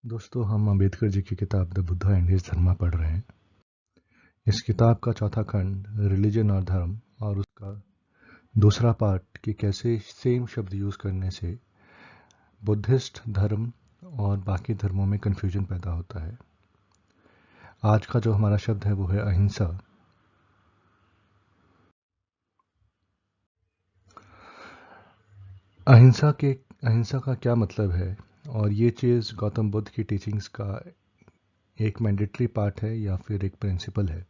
दोस्तों, हम अंबेडकर जी की किताब द बुद्धा एंड हिज धर्मा पढ़ रहे हैं। इस किताब का चौथा खंड रिलीजन और धर्म और उसका दूसरा पार्ट कि कैसे सेम शब्द यूज़ करने से बुद्धिस्ट धर्म और बाकी धर्मों में कन्फ्यूजन पैदा होता है। आज का जो हमारा शब्द है वो है अहिंसा। अहिंसा का क्या मतलब है और ये चीज़ गौतम बुद्ध की टीचिंग्स का एक मैंडेटरी पार्ट है या फिर एक प्रिंसिपल है।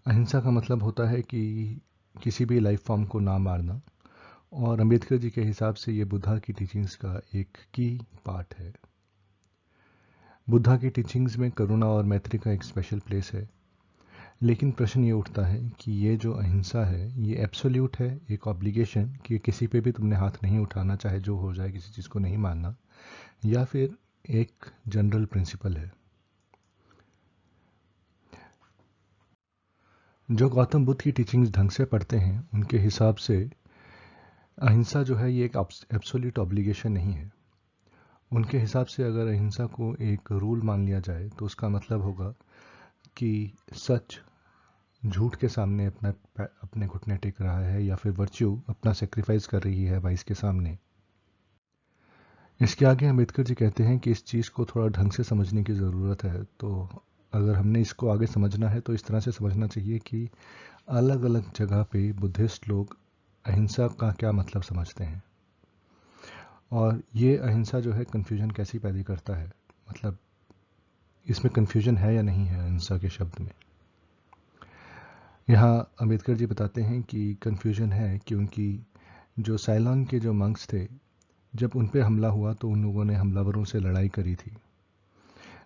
अहिंसा का मतलब होता है कि किसी भी लाइफ फॉर्म को ना मारना, और अंबेडकर जी के हिसाब से ये बुद्धा की टीचिंग्स का एक की पार्ट है। बुद्धा की टीचिंग्स में करुणा और मैत्री का एक स्पेशल प्लेस है, लेकिन प्रश्न ये उठता है कि ये जो अहिंसा है ये एब्सोल्यूट है, एक ऑब्लिगेशन कि किसी पे भी तुमने हाथ नहीं उठाना, चाहे जो हो जाए, किसी चीज़ को नहीं मानना, या फिर एक जनरल प्रिंसिपल है। जो गौतम बुद्ध की टीचिंग्स ढंग से पढ़ते हैं उनके हिसाब से अहिंसा जो है ये एक एब्सोल्यूट ऑब्लिगेशन नहीं है। उनके हिसाब से अगर अहिंसा को एक रूल मान लिया जाए तो उसका मतलब होगा कि सच झूठ के सामने अपने घुटने टेक रहा है, या फिर वर्च्यू अपना सेक्रीफाइस कर रही है वाइस के सामने। इसके आगे अम्बेडकर जी कहते हैं कि इस चीज़ को थोड़ा ढंग से समझने की ज़रूरत है। तो अगर हमने इसको आगे समझना है तो इस तरह से समझना चाहिए कि अलग अलग जगह पे बुद्धिस्ट लोग अहिंसा का क्या मतलब समझते हैं, और ये अहिंसा जो है कन्फ्यूजन कैसी पैदा करता है, मतलब इसमें कन्फ्यूजन है या नहीं है अहिंसा के शब्द में। यहाँ अम्बेडकर जी बताते हैं कि कन्फ्यूजन है क्योंकि जो साइलॉन के जो मंक्स थे, जब उन पे हमला हुआ तो उन लोगों ने हमलावरों से लड़ाई करी थी,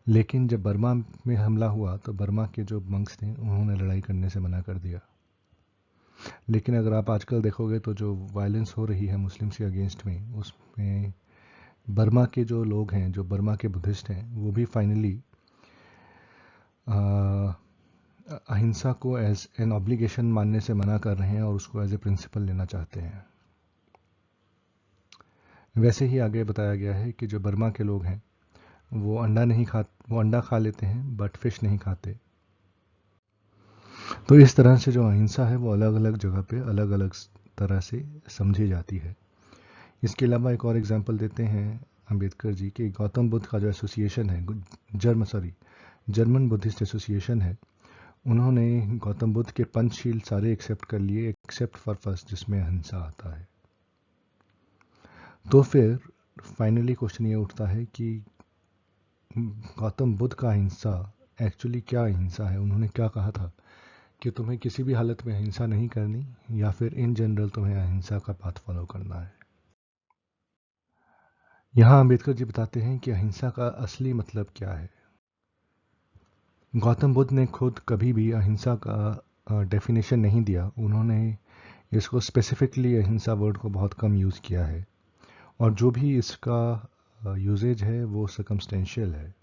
लेकिन जब बर्मा में हमला हुआ तो बर्मा के जो मंक्स थे उन्होंने लड़ाई करने से मना कर दिया। लेकिन अगर आप आजकल देखोगे तो जो वायलेंस हो रही है मुस्लिम्स के अगेंस्ट में, उसमें बर्मा के जो लोग हैं, जो बर्मा के बुद्धिस्ट हैं, वो भी फाइनली अहिंसा को एज एन ऑब्लिगेशन मानने से मना कर रहे हैं और उसको एज ए प्रिंसिपल लेना चाहते हैं। वैसे ही आगे बताया गया है कि जो बर्मा के लोग हैं वो अंडा खा लेते हैं बट फिश नहीं खाते। तो इस तरह से जो अहिंसा है वो अलग अलग जगह पे अलग अलग तरह से समझी जाती है। इसके अलावा एक और एग्जांपल देते हैं अंबेडकर जी कि गौतम बुद्ध का जो एसोसिएशन है, जर्मन बुद्धिस्ट एसोसिएशन है, उन्होंने गौतम बुद्ध के पंचशील सारे एक्सेप्ट कर लिए एक्सेप्ट फॉर फर्स्ट, जिसमें अहिंसा आता है। तो फिर फाइनली क्वेश्चन ये उठता है कि गौतम बुद्ध का अहिंसा एक्चुअली क्या अहिंसा है। उन्होंने क्या कहा था कि तुम्हें किसी भी हालत में अहिंसा नहीं करनी, या फिर इन जनरल तुम्हें अहिंसा का पाथ फॉलो करना है। यहाँ अंबेडकर जी बताते हैं कि अहिंसा का असली मतलब क्या है। गौतम बुद्ध ने खुद कभी भी अहिंसा का डेफिनेशन नहीं दिया। उन्होंने इसको स्पेसिफिकली अहिंसा वर्ड को बहुत कम यूज़ किया है, और जो भी इसका यूजेज है वो सर्कमस्टेंशियल है।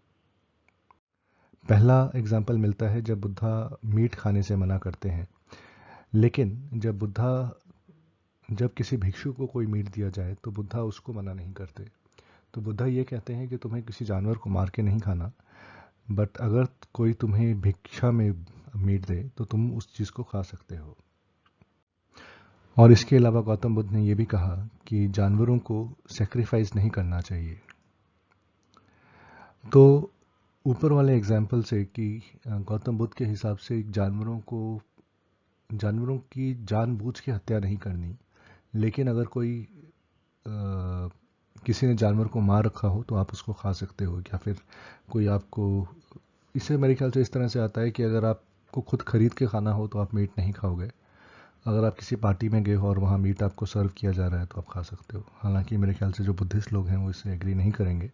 पहला एग्जाम्पल मिलता है जब बुद्धा मीट खाने से मना करते हैं, लेकिन जब किसी भिक्षु को कोई मीट दिया जाए तो बुद्धा उसको मना नहीं करते। तो बुद्धा ये कहते हैं कि तुम्हें किसी जानवर को मार के नहीं खाना, बट अगर कोई तुम्हें भिक्षा में मीट दे तो तुम उस चीज़ को खा सकते हो। और इसके अलावा गौतम बुद्ध ने यह भी कहा कि जानवरों को सेक्रीफाइस नहीं करना चाहिए। तो ऊपर वाले एग्जाम्पल से कि गौतम बुद्ध के हिसाब से जानवरों की जानबूझ के हत्या नहीं करनी, लेकिन अगर किसी ने जानवर को मार रखा हो तो आप उसको खा सकते हो, या फिर कोई आपको, इससे मेरे ख्याल से इस तरह से आता है कि अगर आपको खुद खरीद के खाना हो तो आप मीट नहीं खाओगे। अगर आप किसी पार्टी में गए हो और वहाँ मीट आपको सर्व किया जा रहा है तो आप खा सकते हो। हालांकि मेरे ख्याल से जो बुद्धिस्ट लोग हैं वो इससे एग्री नहीं करेंगे,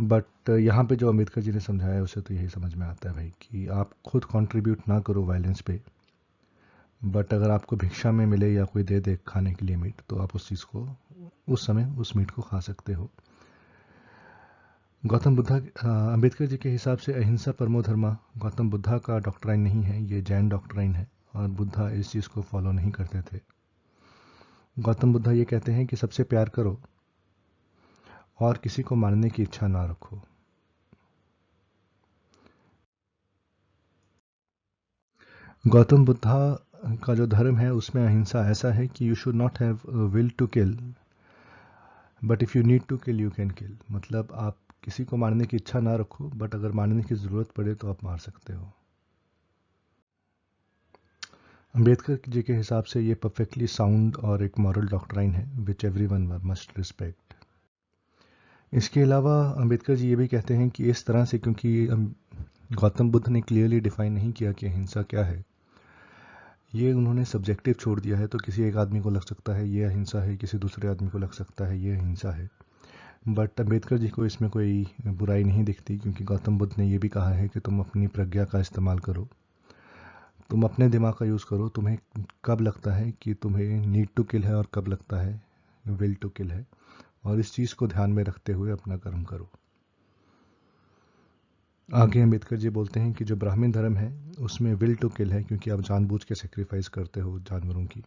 बट यहाँ पे जो अम्बेडकर जी ने समझाया है उसे तो यही समझ में आता है भाई कि आप खुद कंट्रीब्यूट ना करो वायलेंस पे, बट अगर आपको भिक्षा में मिले या कोई दे दे खाने के लिए मीट तो आप उस चीज़ को उस समय उस मीट को खा सकते हो। अम्बेडकर जी के हिसाब से अहिंसा परमो धर्मा गौतम बुद्धा का डॉक्ट्राइन नहीं है, ये जैन डॉक्ट्राइन है, और बुद्धा इस चीज़ को फॉलो नहीं करते थे। गौतम बुद्धा ये कहते हैं कि सबसे प्यार करो और किसी को मारने की इच्छा ना रखो। गौतम बुद्धा का जो धर्म है उसमें अहिंसा ऐसा है कि you should not have will to kill, but if you need to kill you can kill. मतलब आप किसी को मारने की इच्छा ना रखो, बट अगर मारने की ज़रूरत पड़े तो आप मार सकते हो। अंबेडकर जी के हिसाब से ये परफेक्टली साउंड और एक मॉरल डॉक्ट्राइन है विच एवरीवन मस्ट रिस्पेक्ट। इसके अलावा अंबेडकर जी ये भी कहते हैं कि इस तरह से, क्योंकि गौतम बुद्ध ने क्लियरली डिफाइन नहीं किया कि अहिंसा क्या है, ये उन्होंने सब्जेक्टिव छोड़ दिया है, तो किसी एक आदमी को लग सकता है ये अहिंसा है, किसी दूसरे आदमी को लग सकता है ये अहिंसा है। बट अंबेडकर जी को इसमें कोई बुराई नहीं दिखती, क्योंकि गौतम बुद्ध ने ये भी कहा है कि तुम अपनी प्रज्ञा का इस्तेमाल करो, तुम अपने दिमाग का यूज़ करो, तुम्हें कब लगता है कि तुम्हें नीड टू किल है और कब लगता है विल टू किल है, और इस चीज़ को ध्यान में रखते हुए अपना कर्म करो। आगे अंबेडकर जी बोलते हैं कि जो ब्राह्मण धर्म है उसमें विल टू किल है, क्योंकि आप जानबूझ के सेक्रीफाइस करते हो जानवरों की,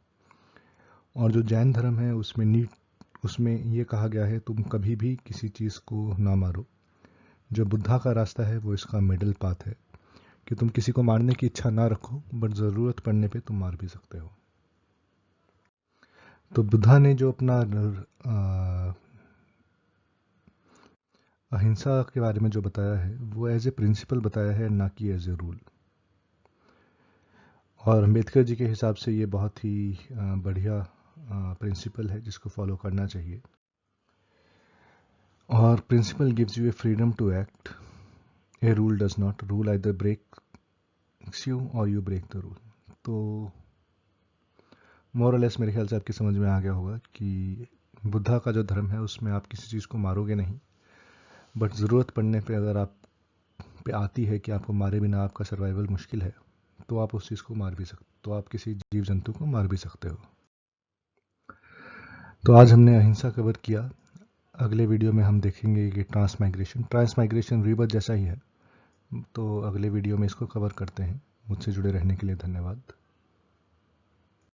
और जो जैन धर्म है उसमें ये कहा गया है तुम कभी भी किसी चीज़ को ना मारो। जो बुद्धा का रास्ता है वो इसका मिडिल पाथ है कि तुम किसी को मारने की इच्छा ना रखो, बट ज़रूरत पड़ने पे तुम मार भी सकते हो। तो बुद्धा ने जो अपना अहिंसा के बारे में जो बताया है वो एज ए प्रिंसिपल बताया है, ना कि एज ए रूल। और अम्बेडकर जी के हिसाब से ये बहुत ही बढ़िया प्रिंसिपल है जिसको फॉलो करना चाहिए। और principle gives you a freedom to act, a rule does not. Rule either breaks you और यू ब्रेक द रूल। तो मोर और लेस मेरे ख्याल से आपकी समझ में आ गया होगा कि बुद्धा का जो धर्म है उसमें आप किसी चीज़ को मारोगे नहीं, बट ज़रूरत पड़ने पे अगर आप पे आती है कि आपको मारे बिना आपका सर्वाइवल मुश्किल है, तो आप उस चीज़ को मार भी सकते, तो आप किसी जीव जंतु को मार भी सकते हो। तो आज हमने अहिंसा कवर किया। अगले वीडियो में हम देखेंगे कि ट्रांसमाइग्रेशन रीबर्थ जैसा ही है, तो अगले वीडियो में इसको कवर करते हैं। मुझसे जुड़े रहने के लिए धन्यवाद।